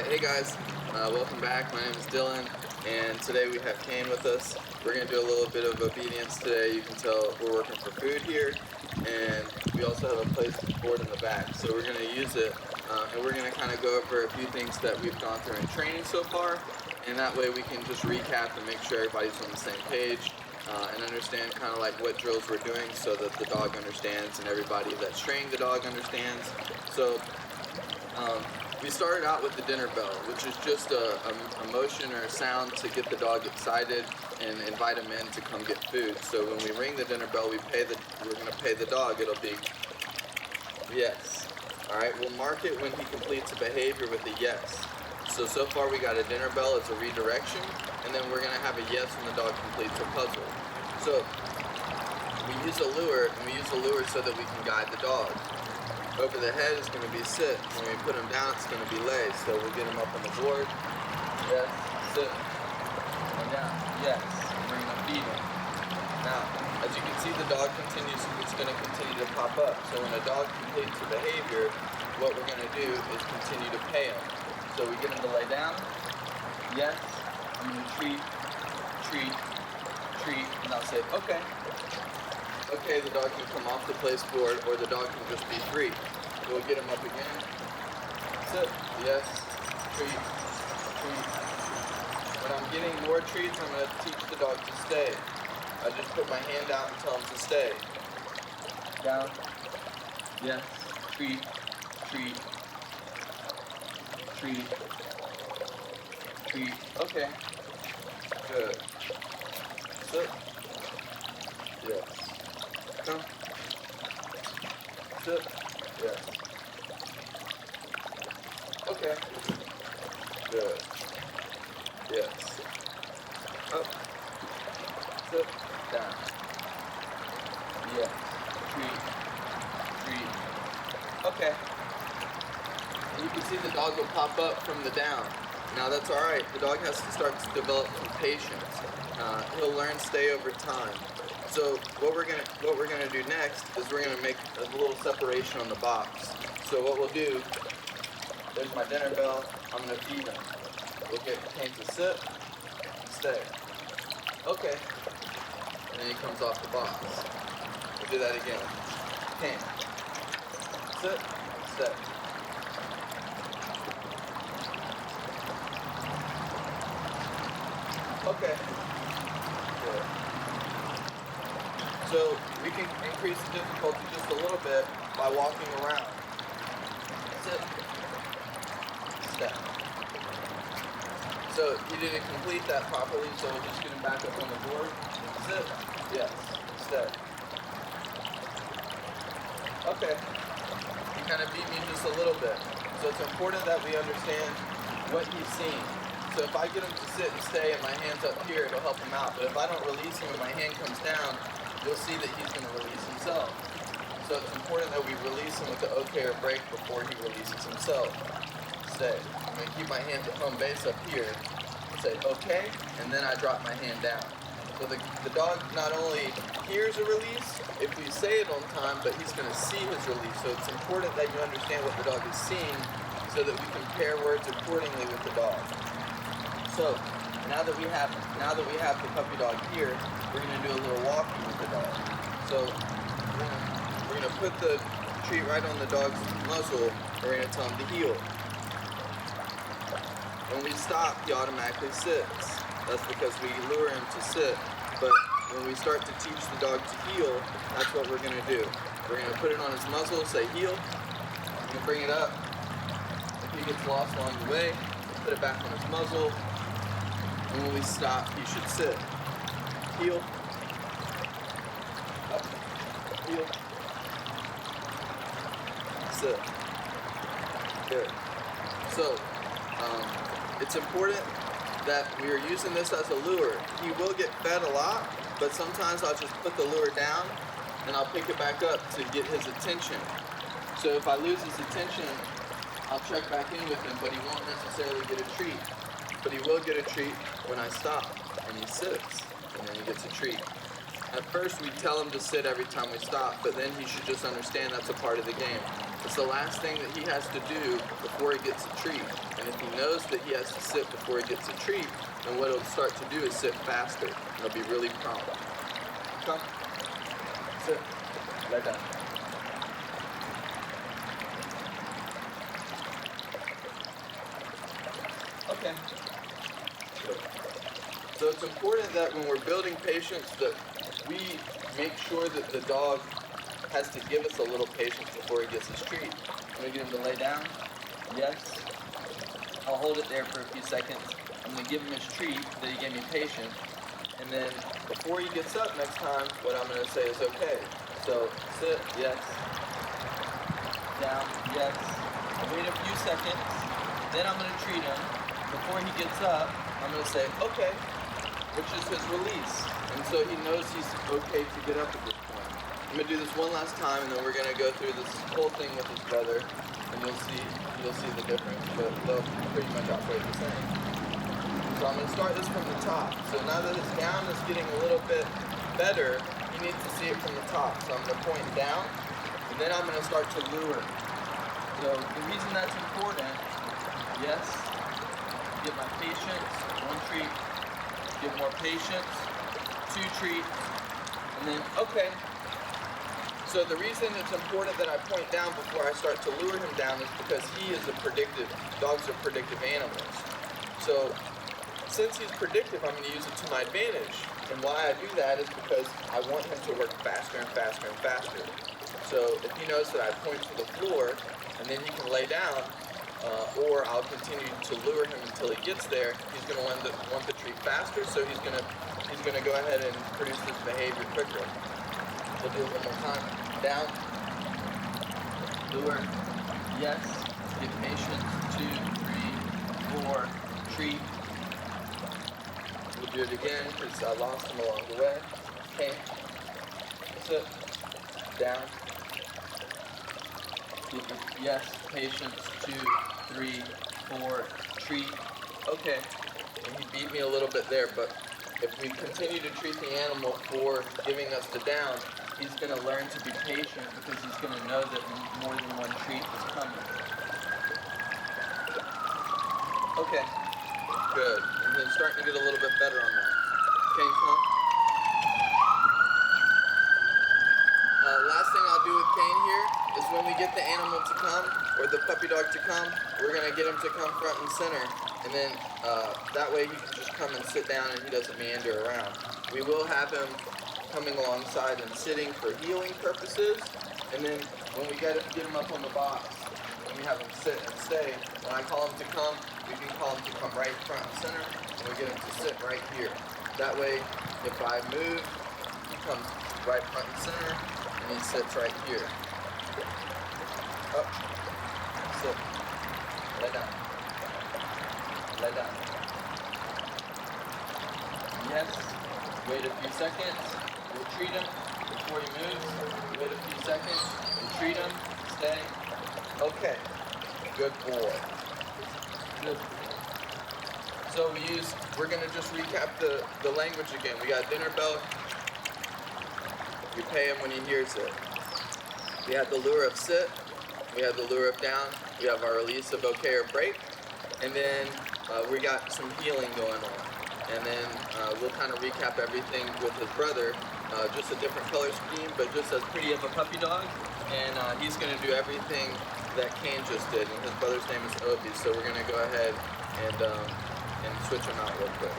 Hey guys, welcome back. My name is Dylan, and today we have Kane with us. We're going to do a little bit of obedience today. You can tell we're working for food here, and we also have a placement board in the back. So we're going to use it, and we're going to kind of go over a few things that we've gone through in training so far, and that way we can just recap and make sure everybody's on the same page, and understand kind of like what drills we're doing so that the dog understands and everybody that's training the dog understands. So we started out with the dinner bell, which is just a motion or a sound to get the dog excited and invite him in to come get food. So when we ring the dinner bell, we're going to pay the dog. It'll be yes. All right, we'll mark it when he completes a behavior with a yes. So far we got a dinner bell as a redirection, and then we're going to have a yes when the dog completes a puzzle. So we use a lure, and we use a lure so that we can guide the dog. Over the head is going to be sit. When we put him down, it's going to be lay. So we'll get him up on the board. Yes, sit. And down. Yes. Bring him feeding. Now, as you can see, the dog continues. It's going to continue to pop up. So when a dog completes a behavior, what we're going to do is continue to pay him. So we get him to lay down. Yes. I'm going to treat, and I'll say, okay. Okay, the dog can come off the place board, or the dog can just be free. We'll get him up again. Sit. Yes. Treat. When I'm getting more treats, I'm going to teach the dog to stay. I just put my hand out and tell him to stay. Down. Yes. Treat. Okay. Good. Sit. Yes. Come. Sit. Yes. Okay. Good. Yes. Up. Sit. Down. Yes. Treat. Okay. And you can see the dog will pop up from the down. Now that's alright. The dog has to start to develop some patience. He'll learn stay over time. So what we're gonna do next is we're gonna make a little separation on the box. So what we'll do, there's my dinner bell, I'm gonna feed him. We'll get Kane to sit, stay. Okay. And then he comes off the box. We'll do that again. Kane. Sit, stay. Okay. Good. So we can increase the difficulty just a little bit by walking around. Sit. Step. So he didn't complete that properly, so we'll just get him back up on the board. Sit. Yes. Step. Okay. He kind of beat me just a little bit. So it's important that we understand what he's seeing. So if I get him to sit and stay and my hand's up here, it'll help him out. But if I don't release him and my hand comes down, you'll see that he's going to release himself. So it's important that we release him with the okay or break before he releases himself. Stay. I'm going to keep my hands at home base up here. Say okay, and then I drop my hand down. So the dog not only hears a release if we say it on time, but he's going to see his release. So it's important that you understand what the dog is seeing so that we can pair words accordingly with the dog. So now that we have the puppy dog here, we're going to do a little walking with the dog. So we're going to put the treat right on the dog's muzzle. We're going to tell him to heel. When we stop, he automatically sits. That's because we lure him to sit. But when we start to teach the dog to heel, that's what we're going to do. We're going to put it on his muzzle, say heel. We're going to bring it up. If he gets lost along the way, put it back on his muzzle. And when we stop, he should sit. Heel. Up. Heel. Sit. Good. So, it's important that we are using this as a lure. He will get fed a lot, but sometimes I'll just put the lure down and I'll pick it back up to get his attention. So if I lose his attention, I'll check back in with him, but he won't necessarily get a treat. But he will get a treat when I stop and he sits, and then he gets a treat. At first we tell him to sit every time we stop, but then he should just understand that's a part of the game. It's the last thing that he has to do before he gets a treat. And if he knows that he has to sit before he gets a treat, then what he'll start to do is sit faster. And he'll be really prompt. Come. Sit. Lay down. Okay. Good. So it's important that when we're building patience that we make sure that the dog has to give us a little patience before he gets his treat. I'm gonna get him to lay down. Yes. I'll hold it there for a few seconds. I'm gonna give him his treat that he gave me patience. And then before he gets up next time, what I'm gonna say is okay. So sit, yes. Down, yes. I'll wait a few seconds. Then I'm gonna treat him. Before he gets up, I'm gonna say okay, which is his release. And so he knows he's okay to get up at this point. I'm gonna do this one last time, and then we're gonna go through this whole thing with his brother, and you'll see the difference, but they'll pretty much operate the same. So I'm gonna start this from the top. So now that his down is getting a little bit better, he needs to see it from the top. So I'm gonna point down, and then I'm gonna start to lure. So the reason that's important, yes, give my patience, one treat, give more patience, two treats, and then okay. So the reason it's important that I point down before I start to lure him down is because dogs are predictive animals. So since he's predictive, I'm going to use it to my advantage. And why I do that is because I want him to work faster and faster and faster. So if he knows that I point to the floor and then he can lay down, or I'll continue to lure him until he gets there, he's going to want the treat faster, so he's going to go ahead and produce this behavior quicker. We'll do it one more time. Down. Lure. Yes. Give patience. 2, 3, 4. Treat. We'll do it again because I lost him along the way. Okay. Sit. Down. Yes. Patience. 2, 3, 4. Treat. Okay. And he beat me a little bit there, but if we continue to treat the animal for giving us the down, he's going to learn to be patient because he's going to know that more than one treat is coming. Okay, good. And then starting to get a little bit better on that. Okay, come. Last thing I'll do with Kane here is when we get the animal to come, or the puppy dog to come, we're going to get him to come front and center. And then that way he can just come and sit down and he doesn't meander around. We will have him coming alongside and sitting for healing purposes. And then when we get him up on the box, and we have him sit and stay, when I call him to come, we can call him to come right front and center, and we get him to sit right here. That way, if I move, he comes right front and center, and he sits right here. Up, sit, lay down. Lay down. Yes. Wait a few seconds. We'll treat him before he moves. Wait a few seconds. We'll treat him. Stay. Okay. Good boy. Good. So we're going to just recap the language again. We got dinner bell. You pay him when he hears it. We had the lure of sit. We had the lure of down. We have our release of okay or break. And then we got some healing going on. And then we'll kind of recap everything with his brother. Just a different color scheme, but just as pretty of a puppy dog. And he's going to do everything that Kane just did. And his brother's name is Obie. So we're going to go ahead and switch him out real quick.